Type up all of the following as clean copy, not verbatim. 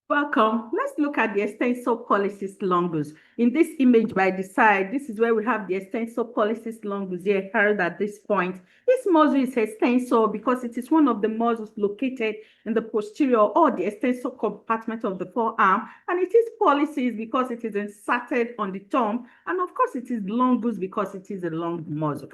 Welcome. Let's look at the Extensor Pollicis Longus. In this image by the side, this is where we have the Extensor Pollicis Longus here held at this point. This muscle is extensor because it is one of the muscles located in the posterior or the extensor compartment of the forearm, and it is pollicis because it is inserted on the thumb, and of course it is longus because it is a long muscle.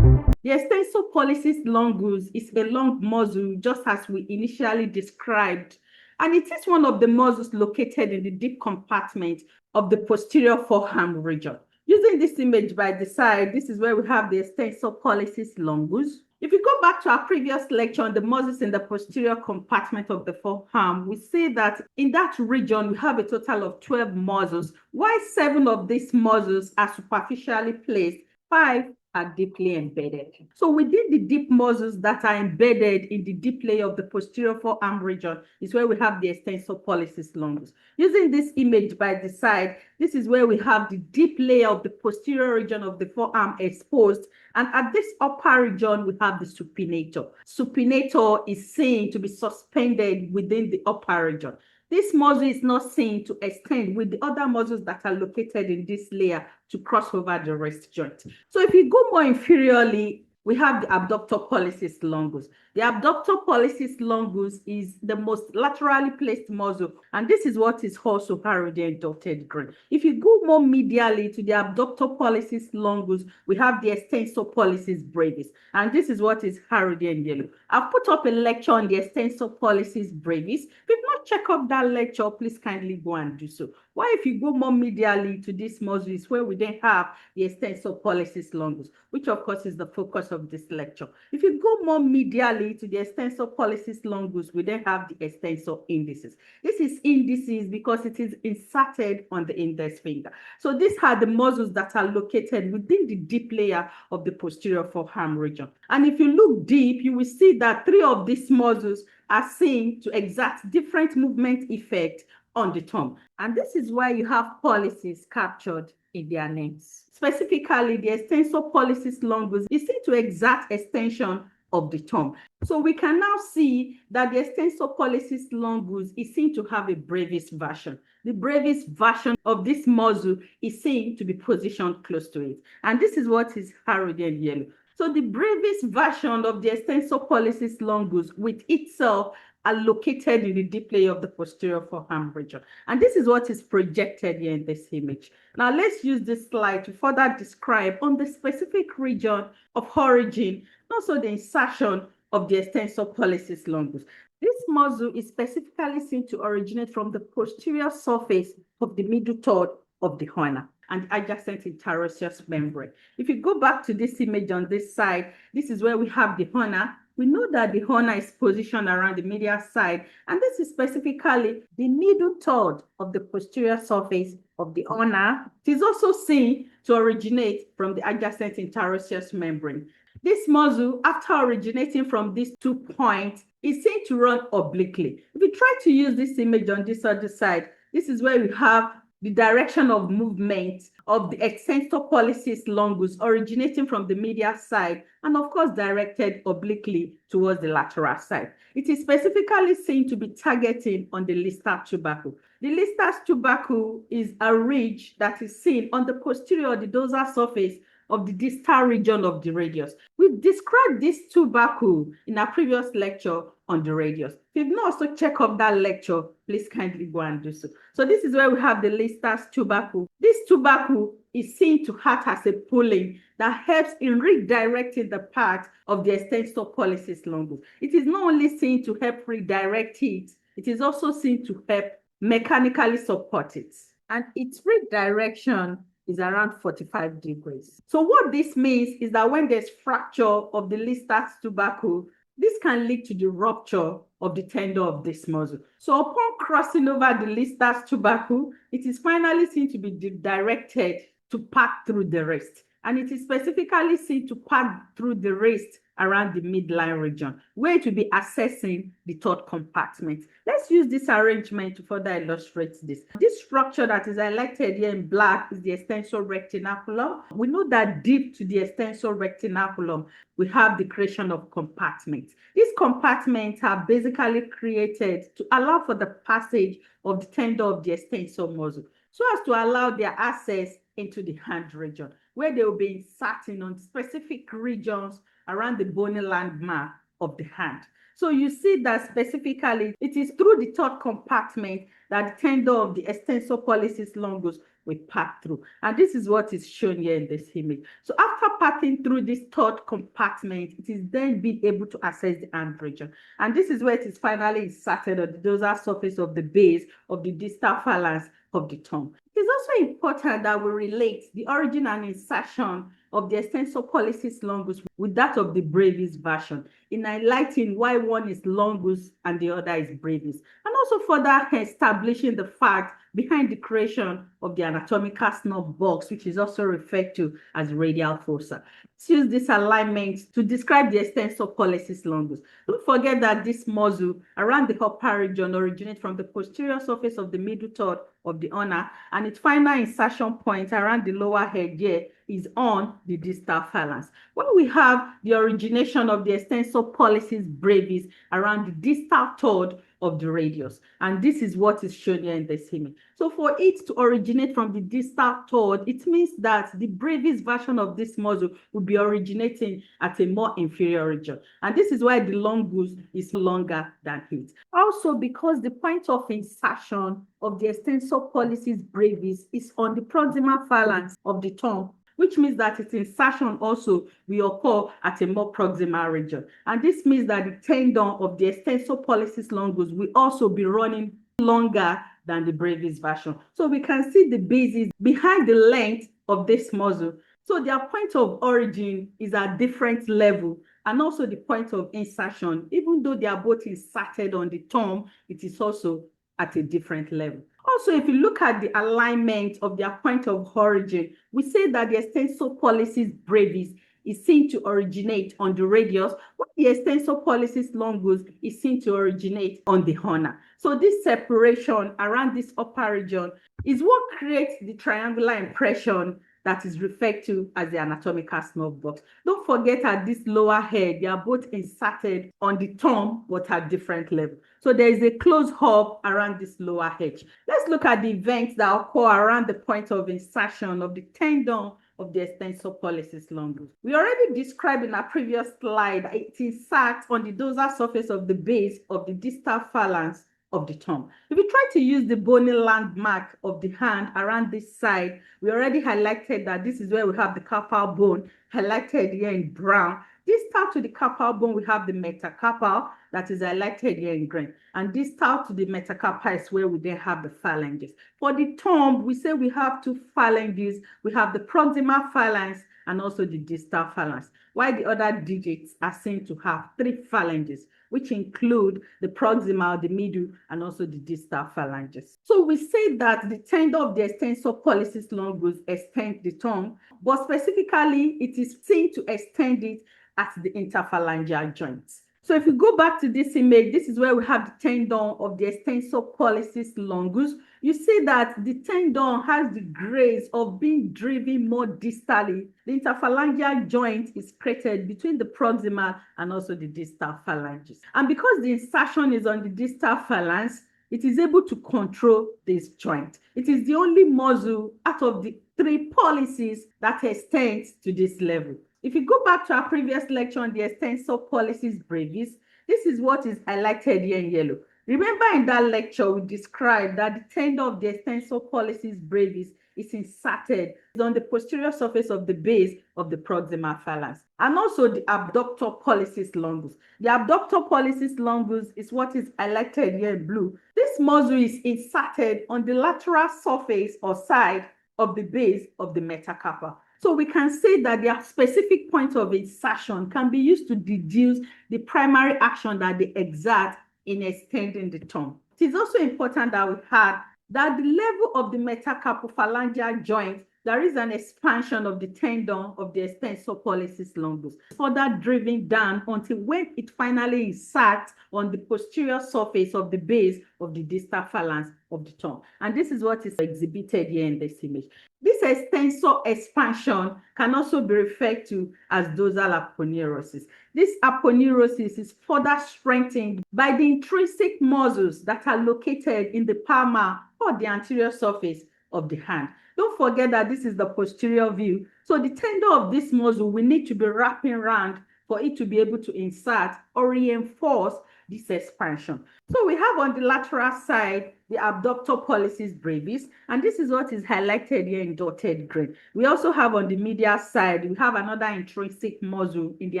The extensor pollicis longus is a long muscle, just as we initially described, and it is one of the muscles located in the deep compartment of the posterior forearm region. Using this image by the side, this is where we have the extensor pollicis longus. If you go back to our previous lecture on the muscles in the posterior compartment of the forearm, we see that in that region, we have a total of 12 muscles, while 7 of these muscles are superficially placed, 5 are deeply embedded. So within the deep muscles that are embedded in the deep layer of the posterior forearm region is where we have the extensor pollicis longus. Using this image by the side, this is where we have the deep layer of the posterior region of the forearm exposed, and at this upper region we have the supinator. Supinator is seen to be suspended within the upper region. This muscle is not seen to extend with the other muscles that are located in this layer to cross over the wrist joint. So if you go more inferiorly, we have the abductor pollicis longus. The abductor pollicis longus is the most laterally placed muscle, and this is what is also harrowed in dotted green. If you go more medially to the abductor pollicis longus, we have the extensor pollicis brevis, and this is what is harrowed in yellow. I've put up a lecture on the extensor pollicis brevis. If you've not checked out that lecture, please kindly go and do so. Why, if you go more medially to this muscle, is where we then have the extensor pollicis longus, which of course is the focus of this lecture. If you go more medially to the extensor pollicis longus, we then have the extensor indicis. This is indicis because it is inserted on the index finger. So these are the muscles that are located within the deep layer of the posterior forearm region. And if you look deep, you will see that 3 of these muscles are seen to exert different movement effect on the thumb. And this is why you have pollicis captured in their names. Specifically, the extensor pollicis longus is seen to exert extension of the thumb. So we can now see that the extensor pollicis longus is seen to have a brevis version. The brevis version of this muscle is seen to be positioned close to it. And this is what is harrowed in yellow. So the brevis version of the extensor pollicis longus with itself are located in the deep layer of the posterior forearm region. And this is what is projected here in this image. Now let's use this slide to further describe on the specific region of origin, and also the insertion of the extensor pollicis longus. This muscle is specifically seen to originate from the posterior surface of the middle third of the ulna and adjacent interosseous membrane. If you go back to this image on this side, this is where we have the ulna. We know that the ulna is positioned around the medial side, and this is specifically the middle third of the posterior surface of the ulna. It is also seen to originate from the adjacent interosseous membrane. This muscle, after originating from these 2 points, is seen to run obliquely. If you try to use this image on this other side, this is where we have the direction of movement of the extensor pollicis longus originating from the medial side and of course directed obliquely towards the lateral side. It is specifically seen to be targeting on the listar tubercle. The listar tubercle is a ridge that is seen on the posterior, the dorsal surface of the distal region of the radius. We've described this tubercle in our previous lecture on the radius. If you've not also checked out that lecture, please kindly go and do so. So this is where we have the listar tubercle. This tubercle is seen to act as a pulling that helps in redirecting the path of the extensor pollicis longus. It is not only seen to help redirect it, it is also seen to help mechanically support it. And its redirection is around 45 degrees. So what this means is that when there's fracture of the listar tubercle, this can lead to the rupture of the tendon of this muscle. So upon crossing over the listar tubercle, it is finally seen to be directed to pass through the wrist. and it is specifically seen to pass through the wrist around the midline region, where it will be accessing the third compartment. Let's use this arrangement to further illustrate this. This structure that is highlighted here in black is the extensor retinaculum. We know that deep to the extensor retinaculum, we have the creation of compartments. These compartments are basically created to allow for the passage of the tendon of the extensor muscle, so as to allow their access into the hand region, where they will be inserting on specific regions around the bony landmark of the hand. So you see that specifically, it is through the third compartment that the tendon of the extensor pollicis longus will pass through. And this is what is shown here in this image. So after passing through this third compartment, it is then being able to access the hand region. And this is where it is finally inserted on the dorsal surface of the base of the distal phalanx of the thumb. It is also important that we relate the origin and insertion of the extensor pollicis longus with that of the brevis version, in highlighting why one is longus and the other is brevis, and also further establishing the fact behind the creation of the anatomical snub box, which is also referred to as radial fossa. Let's use this alignment to describe the extensor pollicis longus. Don't forget that this muscle around the upper region originates from the posterior surface of the middle third of the ulna, and its final insertion point around the lower head here is on the distal phalanx. When we have the origination of the extensor pollicis brevis around the distal third of the radius, and this is what is shown here in this image. So for it to originate from the distal third, it means that the brevis version of this muscle will be originating at a more inferior region, and this is why the longus is longer than it. Also, because the point of insertion of the extensor pollicis brevis is on the proximal phalanx of the thumb, which means that its insertion also will occur at a more proximal region. And this means that the tendon of the extensor pollicis longus will also be running longer than the brevis version. So we can see the bases behind the length of this muscle. So their point of origin is at different level, and also the point of insertion, even though they are both inserted on the thumb, it is also at a different level. Also, if you look at the alignment of their point of origin, we say that the extensor pollicis brevis is seen to originate on the radius, while the extensor pollicis longus is seen to originate on the ulna. So this separation around this upper region is what creates the triangular impression that is referred to as the anatomical snub box. Don't forget, at this lower head, they are both inserted on the thumb, but at different levels. So there is a close hub around this lower edge. Let's look at the events that occur around the point of insertion of the tendon of the extensor pollicis longus. We already described in our previous slide that it inserts on the dorsal surface of the base of the distal phalanx of the thumb. If we try to use the bony landmark of the hand around this side, we already highlighted that this is where we have the carpal bone, highlighted here in brown. Distal to the carpal bone, we have the metacarpal that is highlighted here in green. And distal to the metacarpal is where we then have the phalanges. For the thumb, we say we have two phalanges. We have the proximal phalanx and also the distal phalanx, while the other digits are seen to have three phalanges, which include the proximal, the middle, and also the distal phalanges. So we say that the tendon of the extensor pollicis longus extends the thumb, but specifically it is seen to extend it at the interphalangeal joints. So if we go back to this image, this is where we have the tendon of the extensor pollicis longus. You see that the tendon has the grace of being driven more distally. The interphalangeal joint is created between the proximal and also the distal phalanges. And because the insertion is on the distal phalanx, it is able to control this joint. It is the only muscle out of the three pollices that extends to this level. If you go back to our previous lecture on the extensor pollicis brevis, this is what is highlighted here in yellow. Remember, in that lecture, we described that the tendon of the extensor pollicis brevis is inserted on the posterior surface of the base of the proximal phalanx, and also the abductor pollicis longus. The abductor pollicis longus is what is highlighted here in blue. This muscle is inserted on the lateral surface or side of the base of the metacarpal. So we can say that their specific point of insertion can be used to deduce the primary action that they exert in extending the thumb. It is also important that we had that the level of the metacarpophalangeal joint there is an expansion of the tendon of the extensor pollicis longus, further driven down until when it finally inserts on the posterior surface of the base of the distal phalanx of the thumb. And this is what is exhibited here in this image. This extensor expansion can also be referred to as dorsal aponeurosis. This aponeurosis is further strengthened by the intrinsic muscles that are located in the palmar or the anterior surface of the hand. Don't forget that this is the posterior view. So the tendon of this muscle will need to be wrapping around for it to be able to insert or reinforce this expansion. So we have on the lateral side the abductor pollicis brevis, and this is what is highlighted here in dotted green. We also have on the medial side, we have another intrinsic muscle in the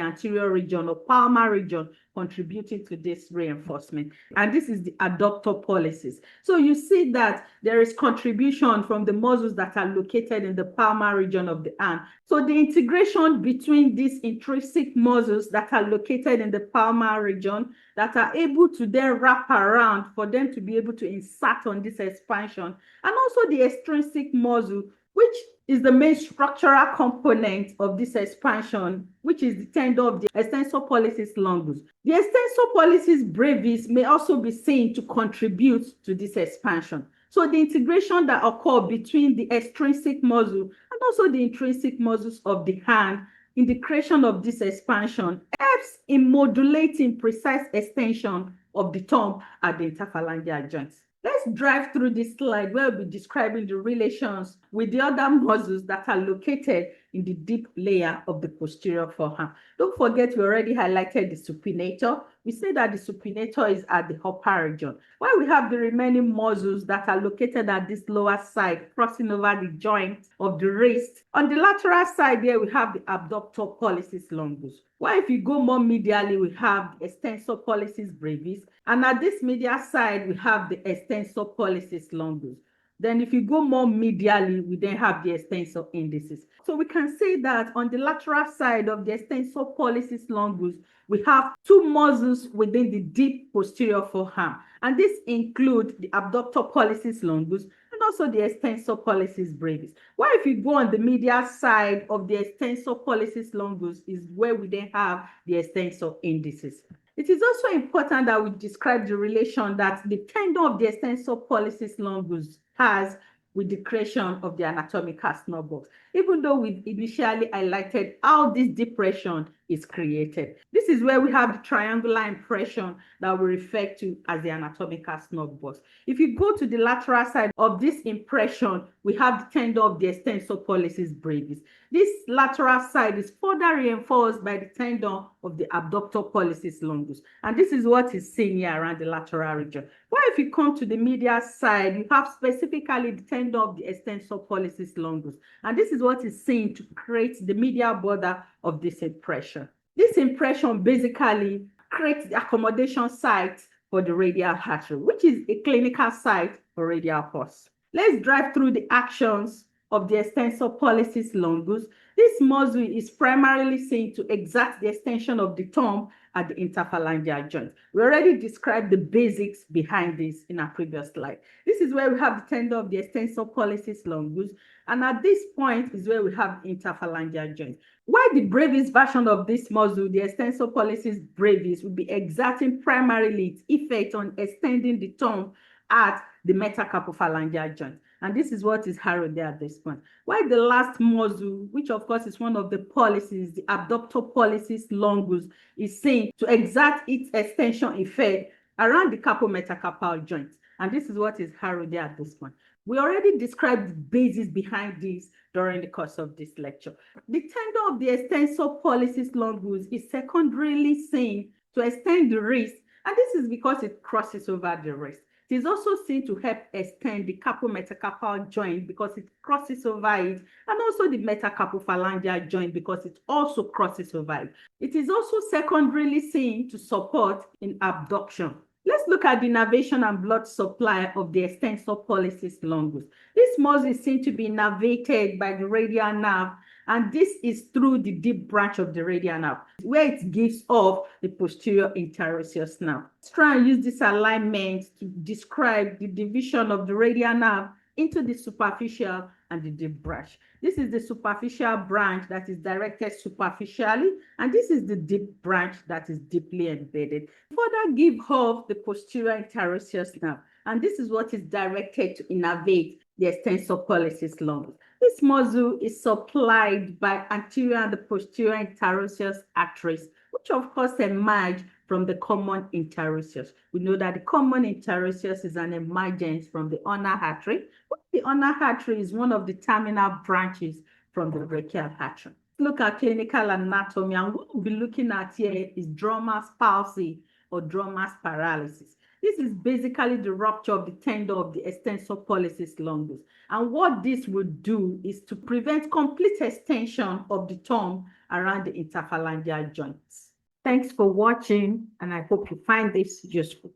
anterior region or palmar region contributing to this reinforcement, and this is the adductor pollicis. So you see that there is contribution from the muscles that are located in the palmar region of the hand. So the integration between these intrinsic muscles that are located in the palmar region that are able to then wrap around for them to be able to insert on this expansion, and also the extrinsic muscle, which is the main structural component of this expansion, which is the tendon of the extensor pollicis longus. The extensor pollicis brevis may also be seen to contribute to this expansion. So the integration that occurs between the extrinsic muscle and also the intrinsic muscles of the hand in the creation of this expansion helps in modulating precise extension of the thumb at the interphalangeal joints. Let's drive through this slide where we'll be describing the relations with the other muscles that are located in the deep layer of the posterior forearm. Don't forget, we already highlighted the supinator. We say that the supinator is at the upper region, while we have the remaining muscles that are located at this lower side, crossing over the joint of the wrist. On the lateral side here, we have the abductor pollicis longus. While if you go more medially, we have the extensor pollicis brevis, and at this medial side, we have the extensor pollicis longus. Then if you go more medially, we then have the extensor indicis. So we can say that on the lateral side of the extensor pollicis longus, we have two muscles within the deep posterior forearm, and this includes the abductor pollicis longus and also the extensor pollicis brevis. While if you go on the medial side of the extensor pollicis longus is where we then have the extensor indicis. It is also important that we describe the relation that the tendon of the extensor pollicis longus has with the creation of the anatomical snub box, even though we initially highlighted how this depression is created. This is where we have the triangular impression that we refer to as the anatomical snub box. If you go to the lateral side of this impression, we have the tendon of the extensor pollicis brevis. This lateral side is further reinforced by the tendon of the abductor pollicis longus, and this is what is seen here around the lateral region. While if you come to the medial side, you have specifically the tendon of the extensor pollicis longus, and this is what is seen to create the medial border of this impression. This impression basically creates the accommodation site for the radial artery, which is a clinical site for radial pulse. Let's drive through the actions of the extensor pollicis longus. This muscle is primarily seen to exert the extension of the thumb at the interphalangeal joint. We already described the basics behind this in our previous slide. This is where we have the tendon of the extensor pollicis longus, and at this point is where we have the interphalangeal joint. While the brevis version of this muscle, the extensor pollicis brevis, will be exerting primarily its effect on extending the thumb at the metacarpophalangeal joint. And this is what is harrowed there at this point. While the last muscle, which of course is one of the pollicis, the abductor pollicis longus, is seen to exert its extension effect around the carpometacarpal joint. And this is what is harrowed there at this point. We already described the basis behind this during the course of this lecture. The tendon of the extensor pollicis longus is secondarily seen to extend the wrist, and this is because it crosses over the wrist. It is also seen to help extend the carpometacarpal joint because it crosses over it, and also the metacarpophalangeal joint because it also crosses over it. It is also secondarily seen to support in abduction. Let's look at the innervation and blood supply of the extensor pollicis longus. This muscle is seen to be innervated by the radial nerve, and this is through the deep branch of the radial nerve, where it gives off the posterior interosseous nerve. Let's try and use this alignment to describe the division of the radial nerve into the superficial and the deep branch. This is the superficial branch that is directed superficially, and this is the deep branch that is deeply embedded. Further give off the posterior interosseous nerve, and this is what is directed to innervate the extensor pollicis longus. This muscle is supplied by anterior and the posterior interosseous arteries, which of course emerge from the common interosseous. We know that the common interosseous is an emergence from the ulnar artery. The ulnar artery is one of the terminal branches from the brachial artery. Look at clinical anatomy, and what we'll be looking at here is Drummond's palsy or Drummond's paralysis. This is basically the rupture of the tendon of the extensor pollicis longus. And what this would do is to prevent complete extension of the thumb around the interphalangeal joints. Thanks for watching, and I hope you find this useful.